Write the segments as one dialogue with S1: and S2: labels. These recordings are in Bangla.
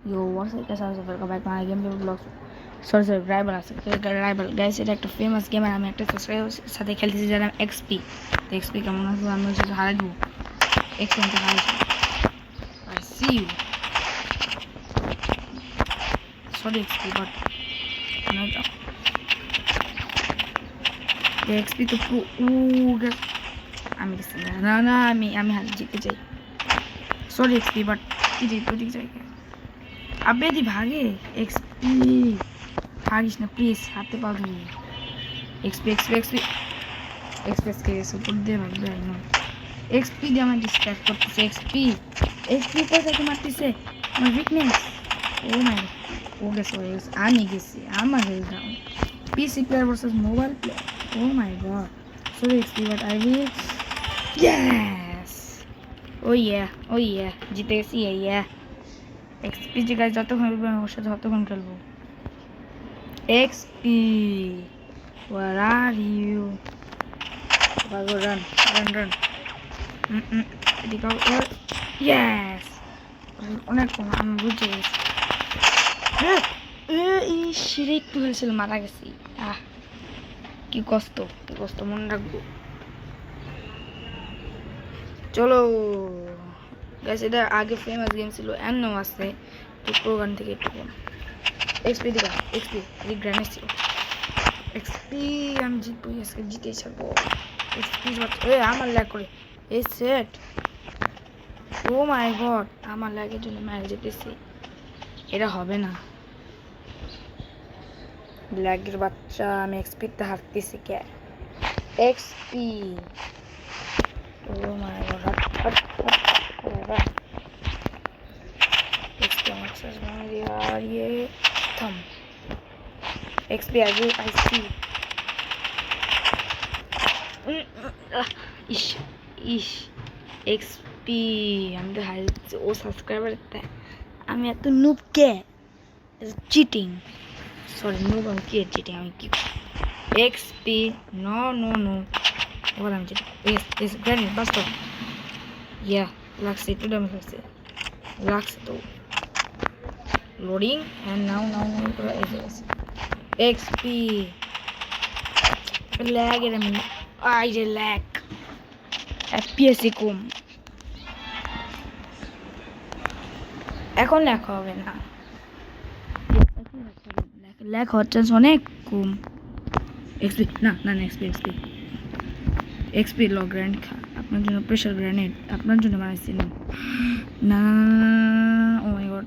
S1: Yo, what's up guys? Welcome back to my game vlog. Sorry, rival আছে rival guys, এটা একটা ফেমাস গেম আর আমি একটা সাবস্ক্রাইবার সাথে খেলতেছি যার নাম XP। তো XP কেমন আছে? আমি হচ্ছে হারাবো XP তে হারাবো। I see you. Sorry XP, but no job. XP তো আমি গেছি না আমি হার জিতে যাই। Sorry XP, but কি জিতবো ঠিক জায়গায়। अबे दी भागे एक्सपी भागिस ना प्लीज हाथे पाओ दी एक्सपी के सुपर दे भाग दे ना एक्सपी दे मैं डिस्ट्रैक्ट करते से एक्सपी को जाके मारती से my weakness oh my oh guess आमी गेसी आमा hell down PC player versus mobile player oh my god so XP but I will yes oh yeah जीते सी है yeah XP যে গাইস যতক্ষণ খেলবো ওর সাথে ততক্ষণ খেলবো XP where are you go run এদিকে yes অনেক কম আমি বুঝে গেছি এই সিঁড়ি একটু হয়েছিল মারা গেছি কি কষ্ট মনে রাখবো চলো গাইস এটা আগে ফেমাস গেম ছিল এমনও আছে তো প্রোগ্রাম থেকে একটু কম এক্সপি দিবা এক্সপি এই গ্র্যান্ড ছিল এক্সপি আমি জিতবো আজকে জিতেই ছাড়বো এক্সপি আমার ল্যাগ করে এই সেট ও মাই গড আমার ল্যাগের জন্য ম্যাচ জিতেছি এটা হবে না ল্যাগের বাচ্চা আমি এক্সপিতে হারতেছি কে এক্সপি ও মাই গড यार ये थम XP आगे I see इश XP हम तो हाल ओ सब्सक्राइबर रहता है हम या तो नूब के चीटिंग सॉरी नूब हम की चीटिंग हम की XP नो और हम चीटिंग इस ग्रैंड बस तो या लक्स से तो डम लक्स तो loading and now XP lag এর আমি আই যে lag FPS কম এখন lag হবে না lag হচ্ছে অনেক কম XP না XP লো গ্র্যান্ড আপনার জন্য প্রেসার গ্রেনেড আপনার জন্য বানাইছি না ও মাই গড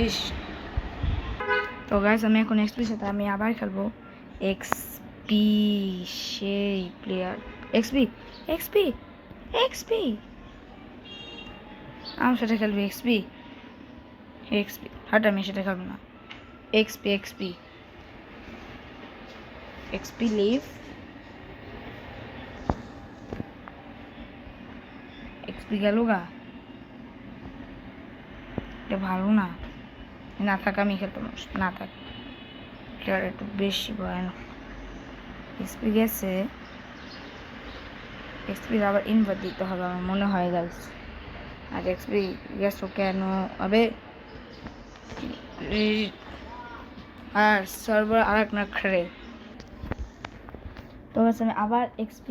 S1: ইশ তো গাইস আমি এখন XP সাথে আমি আবার খেলবো XP সেই প্লেয়ার XP আমার সাথে খেলবে XP হাট আমি সাথে খেলবো না XP লিভ XP গেল গা এটা ভালো না থাক আমি খেলতে না থাক প্লেয়ার একটু বেশি ভয়ানক XP গেছে XP আবার ইনভাইট দিতে হবে আমার মনে হয় গাইস আর XP গেছো কেন আবে আর সার্ভার আরেক না খেলে তো গাইস আমি আবার XP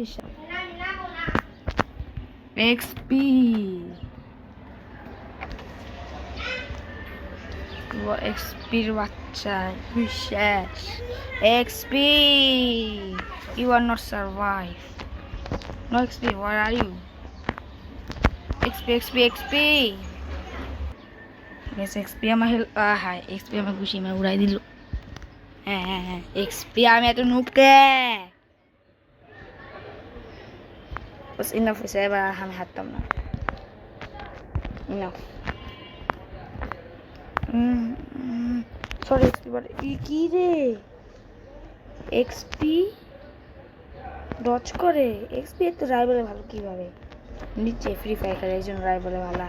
S1: XP'র বাচ্চা বিশেষ XP you are not survive no XP where are you XP yes XP আমার হাই XP আমার খুশি মে উড়াই দিল হ্যাঁ XP আমি এত নুবকে बस इनफ है सेवा हम हातम ना इनफ सॉरी XP बट की रे XP ডজ করে XP তো রাইভালে ভালো কিভাবে নিচে ফ্রি ফায়ার খেলে একজন রাইভালে ভালো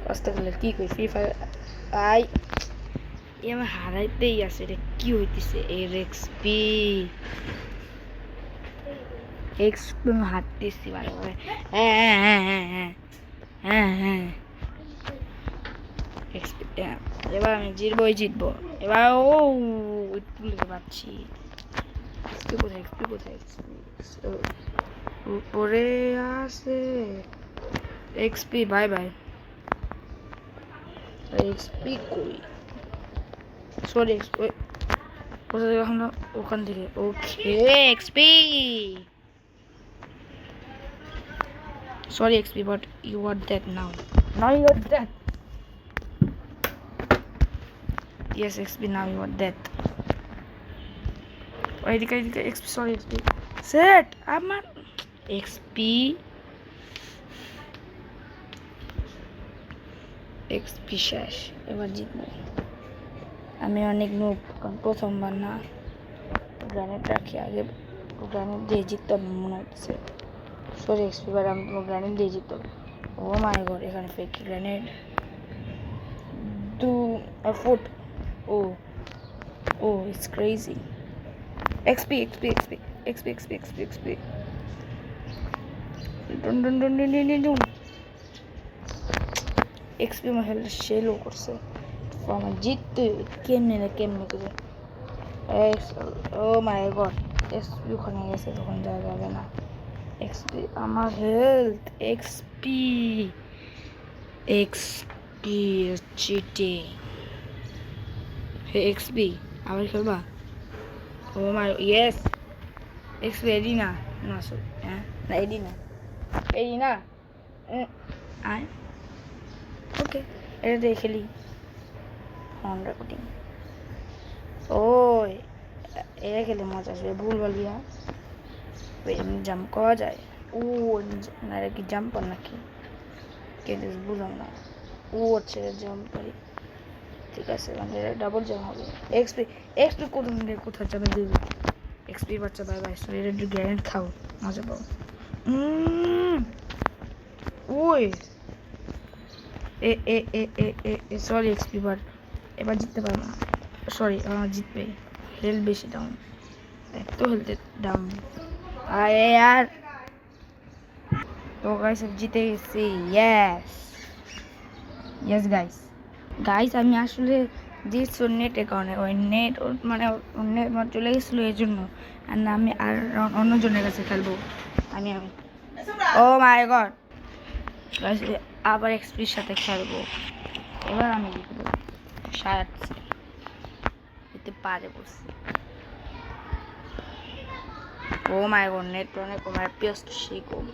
S1: কষ্ট করলে কি কই ফ্রি ফায়ার আই আমার হারাইতেই আছে রে কি হইতিছে এর XP XP হাঁটতেছি ভালোভাবে হ্যাঁ আমি জিতবো এবার। ও একটু লেগে পাচ্ছি। কোথায় উপরে আছে এক্সপি। বাই বাই এক্সপি কই? সরি কোথা থেকে আমরা? ওখান থেকে। Okay XP. Sorry XP but you are dead now. Now you are dead. Yes, XP, now you are dead. এদিকে XP, sorry XP. Set, আমার XP. XP শেষ, এবার জিতবো। আমি অনেক নুব, কারণ প্রথমবার না। গ্রানেড রাখি আগে, গ্রানেড দিয়ে জিততে হবে মনে হচ্ছে। সরি XP, বার আমি তোমার গ্রানেড দিয়ে জিততে হবে। ও মাই গড, এখানে fake granite. Do a foot. Oh, it's crazy. XP. Dun. XP আমার হেলথ শেলো করছে। আমার জিততে কেমনে করে। ও মাই গড, XP ওখানে গেছে, তখন যাওয়া যাবে না। XP আমার health. XP cheating. Hey XP আবার খেলবা? ও মাই ইয়েস। XP এডি না হ্যাঁ না এডি না আয়। ওকে এটা দিয়ে খেলি অন রেকর্ডিং। ও এটা খেলে মজা আসবে। ভুল বলিয়া এমনি জাম্প করা যায়। ও না, এটা কি জাম্পার নাকি? কিন্তু বুঝলাম না। ও আচ্ছা জাম্প করি, ঠিক আছে, মানে ডাবল জাম্প হবে। XP কোথায় যাবে? XP বাচ্চা বাই বাই। সরি এটা একটু গ্যারেন্ট খাও, মজা পাও। ওই সরি XP বাট এবার জিততে পারবো না। সরি আমার জিতবে। হেলথ বেশি ডাউন, এত হেলথ ডাউন। আরে यार তো গাইস জিতে গেছি। ইয়েস গাইস আমি আসলে জিতছি নেটের কারণে। ওই নেট মানে নেট চলে গেছিলো এই জন্য। আর না আমি আর অন্যজনের কাছে খেলবো। আমি ও মাই গড গাইস, আবার XPর সাথে খেলবো। এবার আমি জিতবো। শায়দ জিততে পারে বলছি। ও মাই গড, নেট অনেক কম, FPS সেই কম।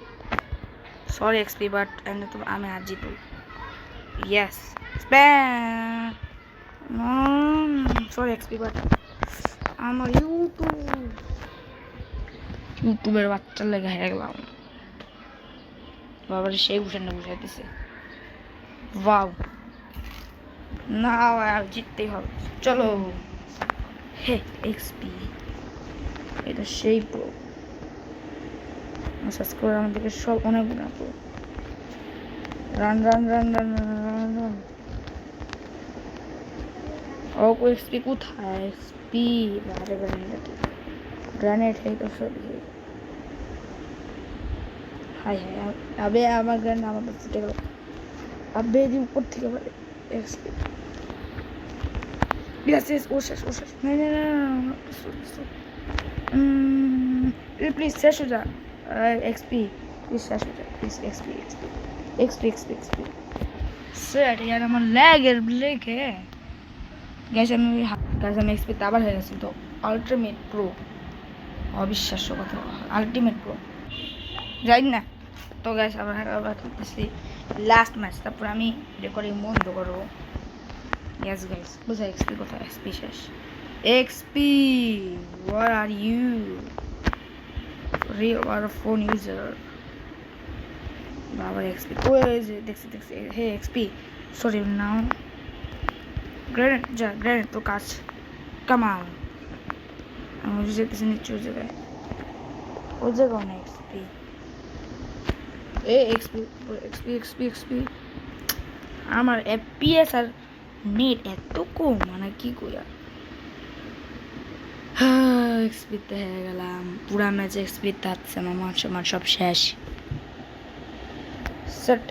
S1: সরি XP বাট আমি আর জিতবো। Yes spam. Sorry XP but আমার ইউটিউবের বাচ্চার লেগে হেরে গেলাম। বাবার সেই বুঝাইতেছে। ওয়াও না, আর জিততেই হবে। চলো হে XP, এটা সেই প্রো। সাবস্ক্রাইব আমাদেরকে সব অনেক গুণা প্রো। রান ও XP কোথায়? XP বারে গ্রানেড है तो सब हाय अबे আমার গ্রানেড আমার পাশে ফুটে গেল। আবে দি উপর থেকে বলে XP। Yes, ও শেষ। না প্লিজ শেষ হয়ে যা। XP প্লিজ শেষ হয়ে যা প্লিজ। XP স্যার यार আমার ল্যাগের ব্লেক গ্যাস। আমি XP আবার হয়ে গেছি তো আল্টিমেট প্রো। অবিশ্বাস্য কথা, আল্টিমেট প্রো জানি না তো গ্যাস। আবার খেলতেছি লাস্ট ম্যাচ, তারপর আমি রেকর্ডিং বন্ধ করবো। ইয়েস গাইস কোথায় XP কোথায়? XP শেষ। XP where are you? Real or phone user? বাবার XP ওই যে দেখছি হে XP সরি নাও। গ্রেনেড তো কাজ কামাল। আমি যেতেছি নিচে ওই জায়গায় না XP আমার FPS আর নেট এত কম, মানে কি কইয়া। XP তে হেরে গেলাম পুরা ম্যাচ। XP থাকছে আমার সব শেষ। সেট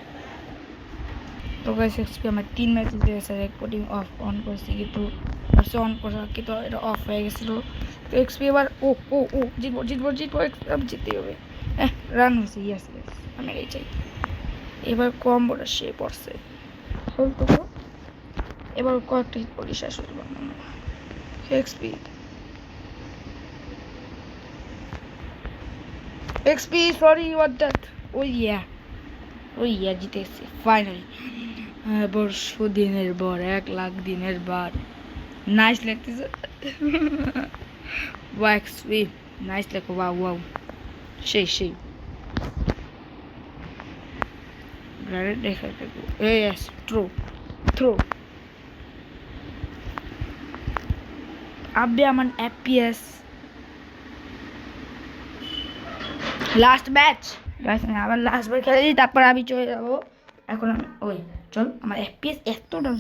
S1: তো গাইস এক্সপি আমার 3 ম্যাচ জিতে গেছে রেকর্ডিং অফ অন করছি কিন্তু ভাবছি অন করা কিন্তু এটা অফ হয়ে গেছিল তো এক্সপি এবার ও ও ও জিতবো জিততেই হবে রান হয়েছে ইয়েস আমি এই চাই এবার কম্বোটা সে পড়ছে হলতো এবার কয়েকটা হিট করি শেষ হয়ে যাবে এক্সপি সরি হোয়াট দ্যাট ও ইয়া জিতেছি ফাইনালি বর্ষো দিনের পর 1,00,000 দিনের বার নাইস লাগতেছে এক্সপি নাইস লাগো ওয়াও সেই গ্রেনেড দেখা yes থ্রো আবে আমার FPS লাস্ট ম্যাচ গাইস আমি আবার লাস্ট বার খেলে দিই তারপর আমি চলে যাবো এখন আমি চল আমার FPS এত ডাউন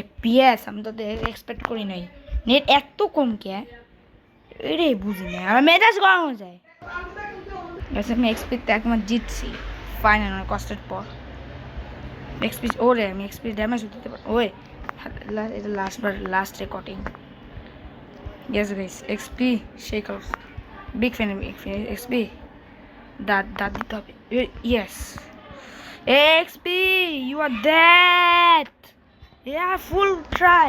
S1: FPS আমি তো এক্সপেক্ট করি নাই নেট এত কম কে এটাই বুঝি না আমার মেজাজ গরম হয়ে যায় গাইস আমি এক্সপেক্ট একবার জিতছি ফাইনাল অনেক কষ্টের পর এক্সপি আমি এক্সপি ড্যামেজ দিতে পারি এটা last recording yes guys XP shake off big fan XP that দিতে হবে yes XP you are dead yeah full try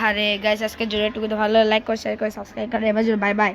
S1: আরে গাইস আজকে জোরে টুকু তো ভালো লাইক করে শেয়ার করে সাবস্ক্রাইব করে এবার বাই বাই